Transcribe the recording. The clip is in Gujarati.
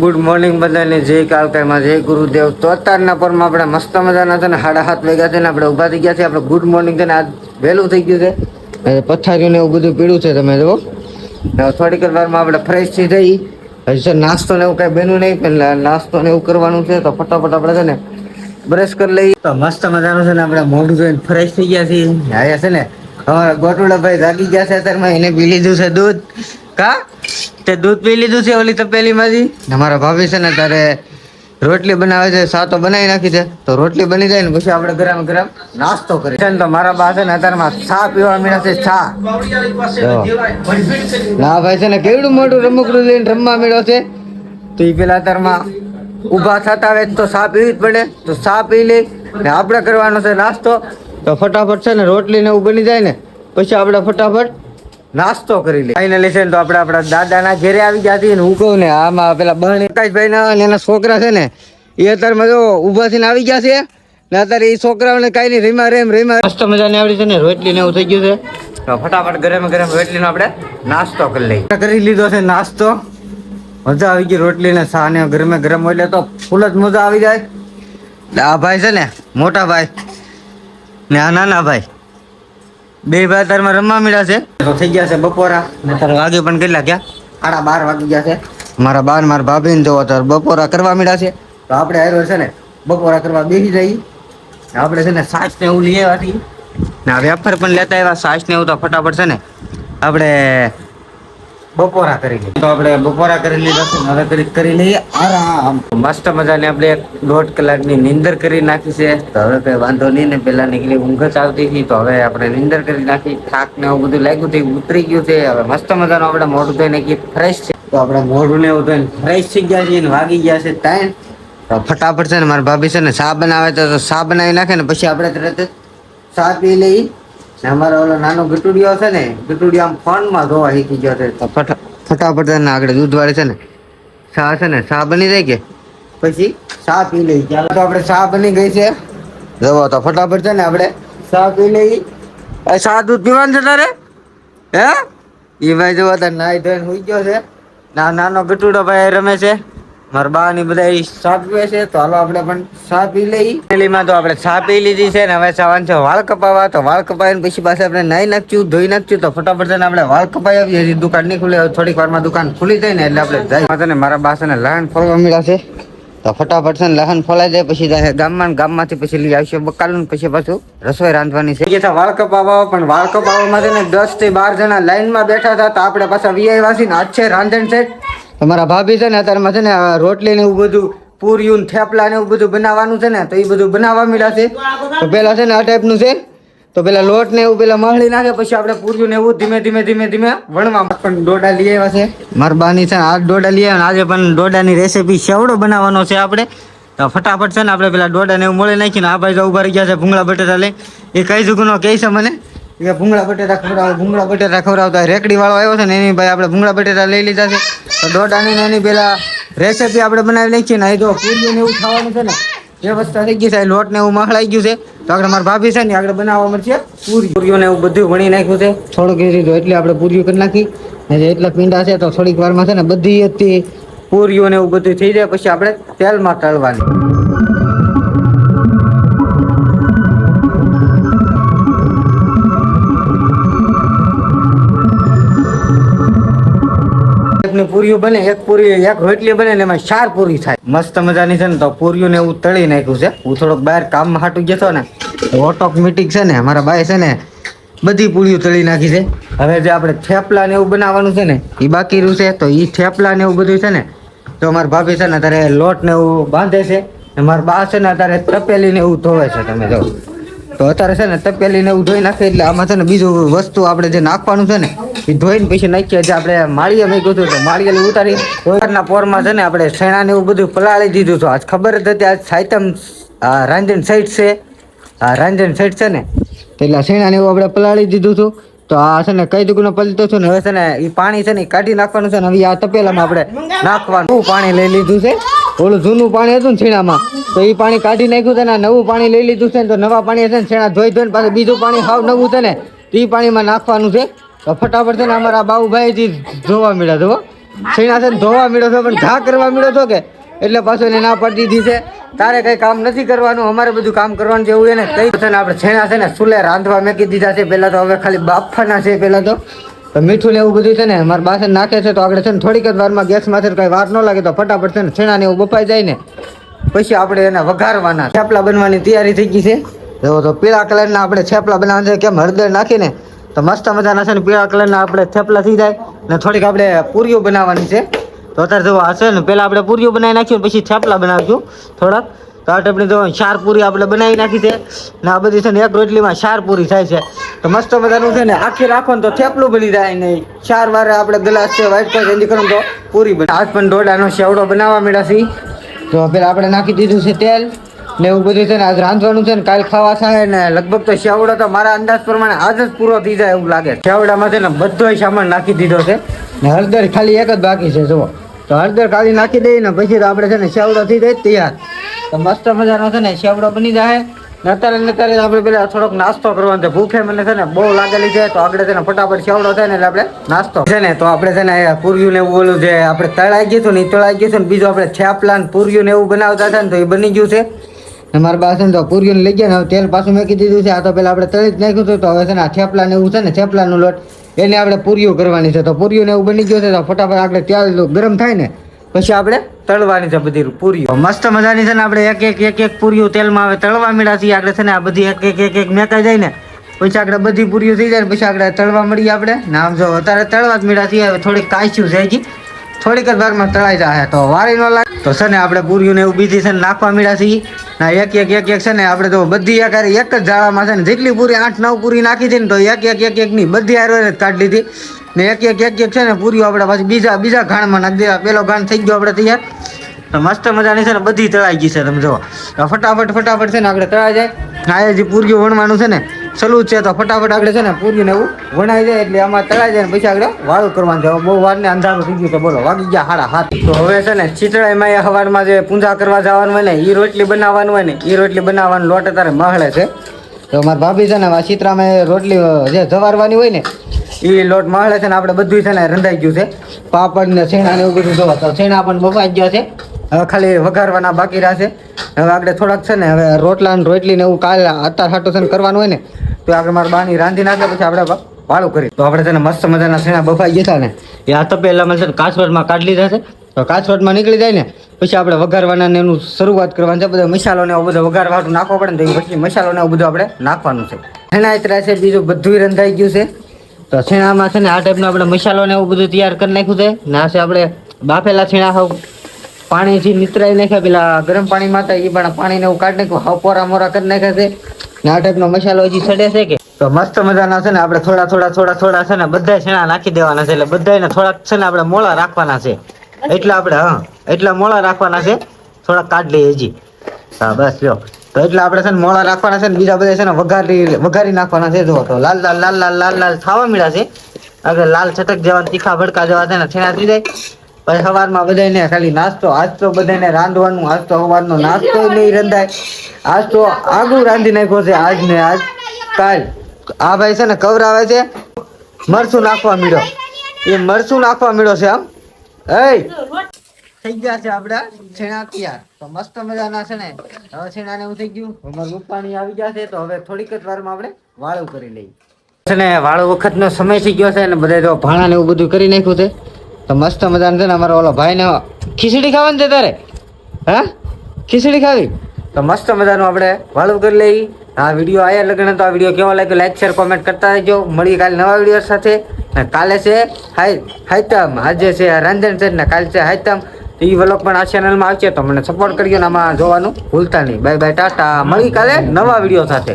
ગુડ મોર્નિંગ બધાને જય કાલકામાં જય ગુરુદેવ. તો અત્યારના પરમાં આપણે મસ્ત મજાના છે ને 7:30 વાગ્યા છે ને આપણે ઊભા થઈ ગયા છે. આપણે ગુડ મોર્નિંગ છે ને આજ વહેલું થઈ ગયું છે. પથારીને એવું બધું પીળું છે તમે જુઓ. થોડીક વારમાં આપણે ફ્રેશ થઈ જઈ. હજી સર નાસ્તો ને એવું કાંઈ બન્યું નહીં પણ નાસ્તો ને એવું કરવાનું છે. તો ફટાફટ આપણે છે ને બ્રશ કરી લઈએ. તો મસ્ત મજાનું છે ને આપણે મોઢું જોઈને ફ્રેશ થઈ ગયા છીએ. આવ્યા છે ને અમારા ગોટુડાભાઈ જાગી ગયા છે. અત્યારમાં એને પી લીધું છે દૂધ. કા તે દૂધ પી લીધું છે ઓલી તપેલીમાંથી. અમારા ભાભી છે ને તારે રોટલી બનાવે છે. સા તો બનાવી નાખી છે. તો રોટલી બની જાય ને પછી આપણે ગરમ ગરમ નાસ્તો કરીએ. તો મારા બા છે ને અત્યારમાં ચા પીવા મળ્યા છે. ચા ના ભાઈ છે ને કેવડું મોટું રમકડું લઈને રમવા મળ્યો છે. તો એ પેલા અત્યારમાં ઊભા થતા આવે તો ચા પીવી જ પડે. તો ચા પી લઈ ને આપણે કરવાનો છે નાસ્તો. તો ફટાફટ છે ને રોટલી ને એવું બની જાય ને પછી આપણે ફટાફટ નાસ્તો કરી લે. ફાઇનલી છે ને તો આપણે આપણા દાદાના ઘેરે આવી ગયા છીએ ને હું કહું ને આમાં પેલા બહેન પ્રકાશભાઈ ના એના છોકરા છે ને એ અત્યારમાં જો ઊભા થઈને આવી ગયા છે ને અત્યારે એ છોકરાઓને કાંઈ નહીં રીમા મસ્ત મજાની આવડી છે ને રોટલી ને એવું થઈ ગયું છે. તો ફટાફટ ગરમ ગરમ રોટલીનો આપણે નાસ્તો કરી લઈએ. કરી લીધો છે નાસ્તો. મજા આવી ગઈ રોટલી ને ચા ને ગરમે ગરમ એટલે તો ફૂલ જ મજા આવી જાય. આ ભાઈ છે ને મોટા ભાઈ ને આ નાના ભાઈ બે ભાઈ તારમાં રમવા મળ્યા છે. તો થઈ ગયા છે બપોરા ને તારે વાગે પણ કેટલા ગયા 12:30 વાગી ગયા છે. મારા બાર મારા ભાભીને જોવો તો બપોરા કરવા મળ્યા છે. તો આપણે આવ્યો છે ને બપોરા કરવા બેસી જઈએ. આપણે છે ને છાશ ને એવું લઈ આવ્યા છીએ ને વેફર પણ લેતા આવ્યા. છાશ ને એવું તો ફટાફટ છે ને આપણે બપોરા કરી લઈએ. તો આપણે બપોરા કરી લીધા છે. હવે કરી લઈએ આરામ. મસ્ત મજાની આપણે 1.5 કલાકની નીંદર કરી નાખી છે. તો હવે કઈ વાંધો નહીં ને પેલા નીકળી ઊંઘ જ આવતી હતી. તો હવે આપણે નીંદર કરી નાખી. થાક ને એવું બધું લાગ્યું હતું ઉતરી ગયું છે. હવે મસ્ત મજાનું આપણે મોઢું ધોઈને નાખી ફ્રેશ છે. તો આપણે મોઢું ને એવું ધોઈને ફ્રેશ થઈ ગયા છીએ ને વાગી ગયા છે 3. તો ફટાફટ છે ને મારા ભાભી છે ને ચા બનાવે તો ચા બનાવી નાખે ને પછી આપણે તરત જ ચા પી લઈ. અમારો ઓલો નાનો ગટુડિયો છે ને ગટુડિયો આમ ફોનમાં જોવા શીખી ગયો છે. તો ફટાફટ છે ને આગળ દૂધ વાળી છે ને ચા છે ને ચા બની જાય કે પછી ચા પી લઈ. ચાલો તો આપણે ચા બની ગઈ છે. જવો તો ફટાફટ છે ને આપણે ચા પી લઈ. ચા દૂધ પીવાનું છે તારે હે એ ભાઈ જોવા તાર નાઈ ધોઈને સુઈ ગયો છે. નાનો ગટુડો ભાઈ રમે છે. મારા બા ની બધા ચા પીવે છે. તો હાલો આપણે પણ ચા પી લઈ. પેલીમાં તો આપણે ચા પી લીધી છે ને હવે જવાનું છે વાળ કપાવવા. તો વાળ કપાવીને પછી પાસે આપણે નાઈ નાખ્યું ધોઈ નાખ્યું. તો ફટાફટ છે ને આપણે વાળ કપાવી આવીએ. હજી દુકાન નહીં ખુલે. થોડીક વારમાં દુકાન ખુલી જાય ને એટલે આપણે જાય. મારા બા છે ને લહણ ફોલવા મળ્યા છે. તો ફટાફટ છે ને લહણ ફોલાઈ જાય પછી જાય ગામમાંથી પછી લઈ આવશે બકાલું પછી પાછું રસોઈ રાંધવાની છે. વાળ કપાવવા પણ વાળ કપાવવામાં છે ને 10 થી 12 જણા લાઈનમાં બેઠા હતા. તો આપણે પાછા વીઆઈ ને આજ છે રાંધણ છે. તમારા ભાભી છે ને અત્યારમાં છે ને રોટલી ને એવું બધું પૂરીયું થેપલા ને એવું બધું બનાવવાનું છે ને તો એ બધું બનાવવા મળ્યા છે. તો પેલા છે ને આ ટાઈપનું છે. તો પેલા લોટ ને એવું પેલા મહળી નાખે પછી આપણે પૂરીયું ને એવું ધીમે વણવા પણ ડોડા લઈ આવ્યા છે. મારા બાની છે ને આ ડોડા લઈ આવ્યા. આજે પણ ડોડાની રેસીપી સેવડો બનાવવાનો છે આપણે. તો ફટાફટ છે ને આપણે પેલા ડોડા ને એવું મળી નાખીને આ ભાઈ ઉભા રહી ગયા છે ભૂંગળા બટેટા લઈ. એ કઈ જુગનો કહે છે મને કે ભૂંગળા બટેટા ખવડાવતા રેકડી વાળો આવ્યો છે ને એની ભાઈ આપણે ભૂંગળા બટેટા લઈ લીધા છે. તો દોડાની એની પેલા રેસીપી આપણે બનાવી નાખીએ ને જો પૂરીઓ ને એવું ખાવાનું છે ને વ્યવસ્થા થઈ ગઈ છે. લોટ ને એવું મખલાઈ ગયું છે. તો આગળ મારા ભાભી છે ને આગળ બનાવવા મળશે પૂરીઓ ને એવું બધું વણી નાખ્યું છે. થોડુંક એ રીતે એટલે આપણે પૂરીઓ કરી નાખી ને એટલા પીંડા છે તો થોડીક વારમાં છે ને બધી હતી પૂરીઓ ને એવું બધું થઈ જાય પછી આપણે તેલમાં તળવાની. પૂરીઓ બને એક રોટલી બને ને એમાં 4 પૂરી થાય. મસ્ત મજાની છે ને તો પૂરીઓ ને એવું તળી નાખ્યું છે. હું થોડોક બહાર કામમાં હાટું ગયો ને ઓટોમેટિક છે ને મારા ભાઈ છે ને બધી પૂરીઓ તળી નાખી છે. હવે જે આપણે થેપલા ને એવું બનાવવાનું છે ને એ બાકી રહ્યું છે. તો એ થેપલા ને એવું બધું છે ને તો મારા ભાભી છે ને અત્યારે લોટ ને એવું બાંધે છે. મારા બા છે ને અત્યારે તપેલી ને એવું ધોવે છે. તમે જો તો અત્યારે છે ને તપેલી ને એવું ધોઈ નાખે એટલે આમાં છે ને બીજું વસ્તુ આપણે જે નાખવાનું છે ને એ ધોઈને પછી નાખીએ. જે આપણે માળીએ મેં કીધું તો માળીએ ઉતારી ના પોરમાં છે ને આપણે શેણા ને એવું બધું પલાળી દીધું હતું. આજ ખબર જ હતી આજ સાયતમ રાંધણ સાઈડ છે. રાંધણ સાઈડ છે ને એટલે શેણા ને એવું આપણે પલાળી દીધું હતું. તો આ છે ને કઈ દુગનો પલતો છું ને હવે છે ને એ પાણી છે ને કાઢી નાખવાનું છે ને હવે આ તપેલામાં આપણે નાખવાનું પાણી લઈ લીધું છે. ઓલું જૂનું પાણી હતું ને શેણામાં તો એ પાણી કાઢી નાખ્યું છે ને નવું પાણી લઈ લીધું છે ને તો નવા પાણી છે ને શેણા ધોઈને પાછું બીજું પાણી હાવ નવું છે ને એ પાણીમાં નાખવાનું છે. તો ફટાફટ છે ને અમારા બાબુભાઈ જોવા મળ્યા જુઓ છીણા છે ને ધોવા મળ્યો છો પણ ઘા કરવા મળ્યો છો કે એટલે પાછો એને ના પાડી દીધી છે તારે કઈ કામ નથી કરવાનું અમારે બધું કામ કરવાનું છે એવું એને કઈ છે ને આપણે છેણા છે ને ચૂલે રાંધવા મેકી દીધા છે પહેલા તો હવે ખાલી બાફવાના છે પહેલા તો મીઠું ને એવું બધું છે ને મારા બાસન નાખે છે તો આગળ છે ને થોડીક જ વારમાં ગેસમાંથી કઈ વાર ન લાગે તો ફટાફટ છે ને છેણા ને એવું બફાઈ જાય ને પછી આપણે એને વઘારવાના થેપલા બનવાની તૈયારી થઈ ગઈ છે તો પીળા કલરના આપણે થેપલા બનાવવાના છે કેમ હળદર નાખીને તો મસ્ત મજાના છે ને પીળા કલરના આપણે થેપલા થઈ જાય ને થોડીક આપણે પૂરીઓ બનાવવાની છે તો અત્યારે જો હશે ને પહેલાં આપણે પૂરીઓ બનાવી નાખ્યું પછી થેપલા બનાવીશું થોડાક તો આ ટાઈપની જો 4 પૂરી આપણે બનાવી નાખી છે ને આ બધી છે ને એક રોટલીમાં 4 પૂરી થાય છે તો મસ્ત મજાનું છે ને આખી રાખો ને તો થેપલું બની જાય ને 4 વાર આપણે ગ્લાસ છે વ્હાઈટ કલર એની કરો તો પૂરી બને આજ પણ ડોડાનો સેવડો બનાવવા મળ્યા છે તો પેલા આપણે નાખી દીધું છે તેલ ને એવું બધું છે ને આજ રાંધવાનું છે ને કાલ ખાવા થાય ને લગભગ તો સેવડો તો મારા અંદાજ પ્રમાણે આજ જ પૂરો થઈ જાય એવું લાગે સેવડામાં છે ને બધો સામાન નાખી દીધો છે ને હળદર ખાલી એક જ બાકી છે જુઓ તો હળદર ખાલી નાખી દઈએ ને પછી તો આપણે છે ને સેવડો થઈ જાય તૈયાર તો મસ્ત મજાનો છે ને સેવડો બની જાય ને અત્યારે આપણે પેલા થોડોક નાસ્તો કરવાનો છે ભૂખે મને છે ને બહુ લાગેલી છે તો આગળ છે ને ફટાફટ સેવડો થાય ને એટલે આપણે નાસ્તો છે ને તો આપણે છે ને પૂર્યું ને એવું બોલું છે આપણે તળાઈ ગયું હતું ને તળાઈ ગયું છે ને બીજું આપણે થેપલા ને પૂર્યું ને એવું બનાવતા હતા ને તો એ બની ગયું છે ને મારા પાસે તો પૂરીઓ લઈ ગયા ને તેલ પાછું મેકી દીધું છે આ તો પેલા આપણે તળી જ નાખ્યું હતું તો હવે છે ને આ થેપલા ને એવું છે ને થેપલાનું લોટ એને આપણે પૂરીઓ કરવાની છે તો પૂરીઓ ને એવું બની ગયું છે તો ફટાફટ આપણે તેલ ગરમ થાય ને પછી આપણે તળવાની છે બધી પૂરીઓ મસ્ત મજાની છે ને આપણે એક પૂરીઓ તેલમાં હવે તળવા મળ્યા છીએ આપણે છે ને આ બધી એક મેકાઈ જાય ને પછી આપણે બધી પૂરીઓ થઈ જાય ને પછી આપણે તળવા મળીએ આપણે ને આમ જો અત્યારે તળવા જ મળ્યા છીએ હવે થોડીક કાચ્યું જાય છે થોડીક જ વારમાં તળાઈ જાય તો વારી ન લાગે તો છે ને આપણે પૂરીઓ ને એવું બીજી છે ને નાખવા મળ્યા છીએ ના એક છે ને આપણે તો બધી એક જ જાળામાં છે ને જેટલી પૂરી 8-9 પૂરી નાખી હતી ને તો એક ની બધી હારે જ કાઢી લીધી ને એક છે ને પૂરીઓ આપણે પાછી બીજા ઘાણમાં નાખી દીધા પેલો ઘાણ થઈ ગયો આપણે તૈયાર તો મસ્ત મજાની છે ને બધી તળાઈ ગઈ છે તમે જો ફટાફટ છે ને આપણે તળાઈ જાય આ જે પૂરીઓ વણવાનું છે ને સલું છે તો ફટાફટ આપણે છે ને પૂરીને એવું વણાઈ જાય એટલે આમાં તળાઈ જાય ને પછી આપણે વાળું કરવાનું છે બહુ વાર ને અંધારું થઈ ગયું તો બોલો વાગી ગયા 7:30 તો હવે છે ને ચીતળાઈમાં સવારમાં જે પૂજા કરવા જવાનું હોય ને એ રોટલી બનાવવાનું હોય ને એ રોટલી બનાવવાનું લોટ અત્યારે મહળે છે તો મારા ભાભી છે ને આ ચિત્રામાં રોટલી જે જવારવાની હોય ને એ લોટ મહળે છે ને આપણે બધું છે ને રંધાઈ ગયું છે પાપડ ને છેણા ને એવું બધું જોવા તો છેણા પણ બફાઈ ગયા છે હવે ખાલી વઘારવાના બાકી રહેશે હવે આપણે થોડાક છે ને હવે રોટલા ને રોટલી ને એવું કાલે અત્યારે હાટું છે ને કરવાનું હોય ને તો આપણે મારા બાની રાંધી નાખે પછી આપણે વાળું કરી તો આપણે છે ને મસ્ત મજાના છેણા બફાઈ ગયા ને એ આ તપેલામાં છે ને કાચવટમાં કાઢી લીધા છે તો કાચવટમાં નીકળી જાય ને પછી આપણે વઘારવાના ને એનું શરૂઆત કરવાની છે બધો મસાલો ને એવું બધો વઘારવાનું નાખવો પડે ને તો પછી મસાલો ને એવું બધું આપણે નાખવાનું છે છેણા ઇતરા છે બીજું બધું રંધાઈ ગયું છે તો છેણામાં છે ને આ ટાઈપનો આપણે મસાલો ને એવું બધું તૈયાર કરી નાખ્યું છે ને આ છે આપણે બાફેલા છેણા હાવ પાણીથી નિતરાઈ નાખ્યા પેલા ગરમ પાણીમાં હતા એ પણ પાણીને એવું કાઢી નાખ્યું હાવ પોરા મોરા કરી નાખ્યા છે ને આ ટાઈપનો મસાલો હજી સડે છે કે તો મસ્ત મજાના છે ને આપણે થોડા છે ને બધા છેણા નાખી દેવાના છે એટલે બધાને થોડાક છે ને આપણે મોળા રાખવાના છે એટલા મોળા રાખવાના છે થોડાક કાઢ લઈએ હજી હા બસ લ્યો તો એટલે આપણે છે ને મોળા રાખવાના છે ને બીજા બધા છે ને વઘારી નાખવાના છે જો તો લાલ ખાવા મળ્યા છે આગળ લાલ છટક જેવા તીખા ભડકા જેવા છે ને છેણા થઈ જાય પછી સવારમાં બધાને ખાલી નાસ્તો આજ તો બધાને રાંધવાનું આજ તો સવારનો નાસ્તો નહીં રંધાય આજ તો આગું રાંધી નાખ્યો છે આજ ને આજ કાલ આ ભાઈ છે ને કવરાવે છે મરચું નાખવા મળ્યો એ મરચું નાખવા મળ્યો છે આમ થઈ ગયા છે આપડા છેણા તૈયાર તો મસ્ત મજાના છે ને હવે છેણા ને એવું થઈ ગયું અમારું પાણી આવી ગયા છે તો હવે થોડીક જ વારમાં આપણે વાળું કરી લઈએ છે ને વાળું વખતનો સમય થઈ ગયો છે ને બધા તો ભાણા ને એવું બધું કરી નાખ્યું છે તો મસ્ત મજાનું છે ને અમારો ઓલો ભાઈ ને ખીચડી ખાવાની છે તારે હા ખીચડી ખાવી તો મસ્ત મજાનું આપણે વાળું કરી લઈએ આ વિડીયો આયા લગ્ન તો આ વિડીયો કેવો લાગ્યો લાઈક શેર કોમેન્ટ કરતા રહેજો મળી કાલે નવા વિડીયો સાથે ને કાલે છે હાઈતમ આજે છે રાંધણ છે ને કાલે છે હાઈતમ એ વ્લોગ પણ આ ચેનલમાં આવશે તો મને સપોર્ટ કરજો ને આમાં જોવાનું ભૂલતા નહીં બાય બાય ટાટા મળી કાલે નવા વિડીયો સાથે